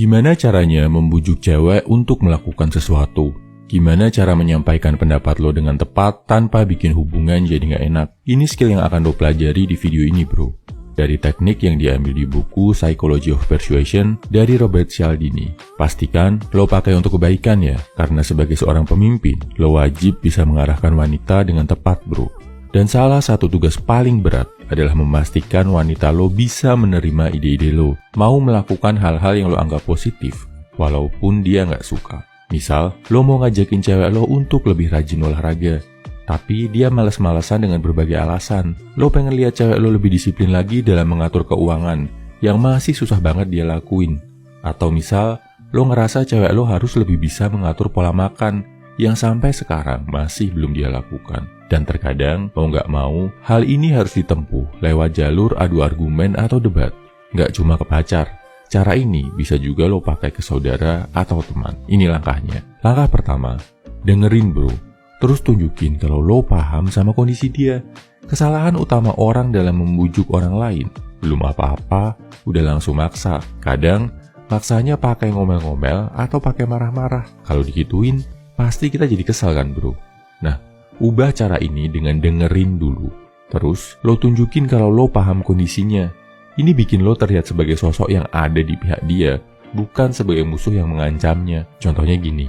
Gimana caranya membujuk cewek untuk melakukan sesuatu? Gimana cara menyampaikan pendapat lo dengan tepat tanpa bikin hubungan jadi gak enak? Ini skill yang akan lo pelajari di video ini bro. Dari teknik yang diambil di buku Psychology of Persuasion dari Robert Cialdini. Pastikan lo pakai untuk kebaikan ya, karena sebagai seorang pemimpin, lo wajib bisa mengarahkan wanita dengan tepat bro. Dan salah satu tugas paling berat adalah memastikan wanita lo bisa menerima ide-ide lo, mau melakukan hal-hal yang lo anggap positif, walaupun dia nggak suka. Misal, lo mau ngajakin cewek lo untuk lebih rajin olahraga, tapi dia males-malesan dengan berbagai alasan. Lo pengen lihat cewek lo lebih disiplin lagi dalam mengatur keuangan, yang masih susah banget dia lakuin. Atau misal, lo ngerasa cewek lo harus lebih bisa mengatur pola makan, yang sampai sekarang masih belum dia lakukan. Dan terkadang, mau nggak mau, hal ini harus ditempuh lewat jalur adu argumen atau debat. Nggak cuma ke pacar. Cara ini bisa juga lo pakai ke saudara atau teman. Ini langkahnya. Langkah pertama, dengerin bro. Terus tunjukin kalau lo paham sama kondisi dia. Kesalahan utama orang dalam membujuk orang lain, belum apa-apa, udah langsung maksa. Kadang, maksanya pakai ngomel-ngomel atau pakai marah-marah. Kalau digituin, pasti kita jadi kesal kan bro. Nah, ubah cara ini dengan dengerin dulu. Terus, lo tunjukin kalau lo paham kondisinya. Ini bikin lo terlihat sebagai sosok yang ada di pihak dia, bukan sebagai musuh yang mengancamnya. Contohnya gini,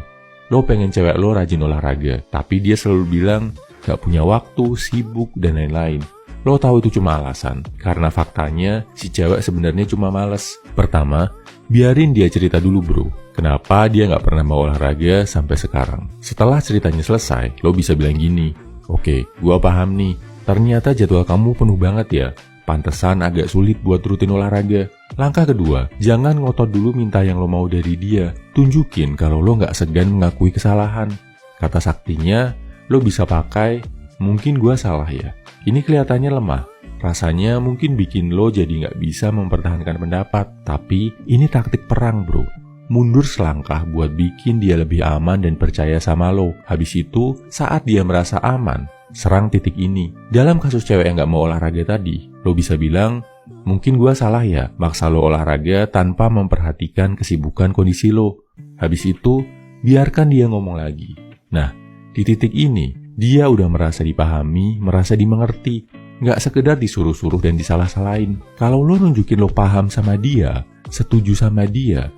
lo pengen cewek lo rajin olahraga, tapi dia selalu bilang gak punya waktu, sibuk, dan lain-lain. Lo tahu itu cuma alasan, karena faktanya si cewek sebenarnya cuma males. Pertama, biarin dia cerita dulu bro. Kenapa dia gak pernah mau olahraga sampai sekarang? Setelah ceritanya selesai, lo bisa bilang gini, oke, gua paham nih, ternyata jadwal kamu penuh banget ya. Pantesan agak sulit buat rutin olahraga. Langkah kedua, jangan ngotot dulu minta yang lo mau dari dia. Tunjukin kalau lo gak segan mengakui kesalahan. Kata saktinya, lo bisa pakai, mungkin gua salah ya. Ini kelihatannya lemah. Rasanya mungkin bikin lo jadi gak bisa mempertahankan pendapat. Tapi ini taktik perang bro. Mundur selangkah buat bikin dia lebih aman dan percaya sama lo. Habis itu, saat dia merasa aman, serang titik ini. Dalam kasus cewek yang gak mau olahraga tadi, lo bisa bilang, mungkin gua salah ya, maksa lo olahraga tanpa memperhatikan kesibukan kondisi lo. Habis itu, biarkan dia ngomong lagi. Nah, di titik ini, dia udah merasa dipahami, merasa dimengerti. Gak sekedar disuruh-suruh dan disalah-salahin. Kalau lo nunjukin lo paham sama dia, setuju sama dia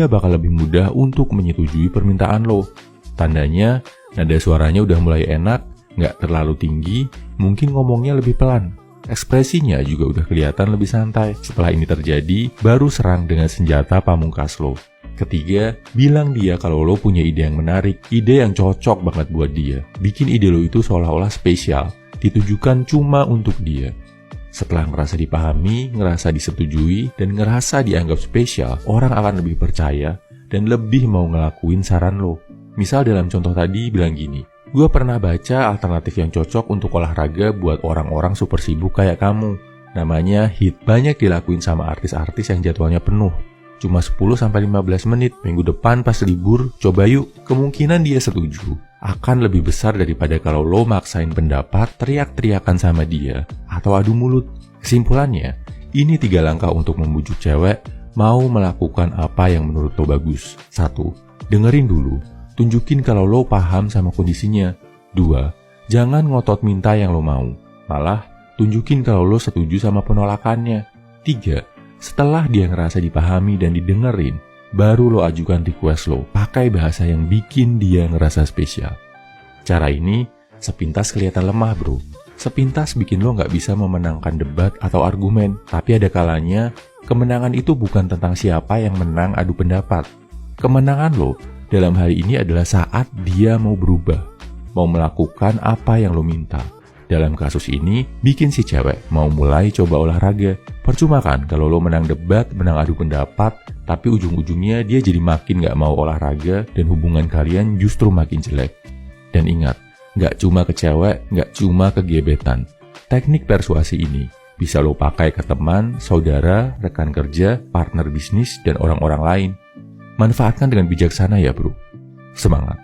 bakal lebih mudah untuk menyetujui permintaan lo. Tandanya, nada suaranya udah mulai enak, gak terlalu tinggi, mungkin ngomongnya lebih pelan. Ekspresinya juga udah kelihatan lebih santai. Setelah ini terjadi, baru serang dengan senjata pamungkas lo. Ketiga, bilang dia kalau lo punya ide yang menarik, ide yang cocok banget buat dia. Bikin ide lo itu seolah-olah spesial, ditujukan cuma untuk dia. Setelah ngerasa dipahami, ngerasa disetujui, dan ngerasa dianggap spesial, orang akan lebih percaya dan lebih mau ngelakuin saran lo. Misal dalam contoh tadi bilang gini, gua pernah baca alternatif yang cocok untuk olahraga buat orang-orang super sibuk kayak kamu. Namanya HIIT, banyak dilakuin sama artis-artis yang jadwalnya penuh. Cuma 10-15 menit, minggu depan pas libur, coba yuk. Kemungkinan dia setuju akan lebih besar daripada kalau lo maksain pendapat, teriak-teriakan sama dia, atau adu mulut. Kesimpulannya, ini 3 langkah untuk membujuk cewek mau melakukan apa yang menurut lo bagus. 1. Dengerin dulu. Tunjukin kalau lo paham sama kondisinya. 2. Jangan ngotot minta yang lo mau. Malah, tunjukin kalau lo setuju sama penolakannya. 3. Setelah dia ngerasa dipahami dan didengerin, baru lo ajukan request lo. Pakai bahasa yang bikin dia ngerasa spesial. Cara ini sepintas kelihatan lemah bro. Sepintas bikin lo gak bisa memenangkan debat atau argumen. Tapi ada kalanya, kemenangan itu bukan tentang siapa yang menang adu pendapat. Kemenangan lo dalam hal ini adalah saat dia mau berubah, mau melakukan apa yang lo minta. Dalam kasus ini, bikin si cewek mau mulai coba olahraga. Percuma kan kalau lo menang debat, menang adu pendapat, tapi ujung-ujungnya dia jadi makin gak mau olahraga dan hubungan kalian justru makin jelek. Dan ingat, gak cuma ke cewek, gak cuma ke gebetan. Teknik persuasi ini bisa lo pakai ke teman, saudara, rekan kerja, partner bisnis, dan orang-orang lain. Manfaatkan dengan bijaksana ya bro. Semangat!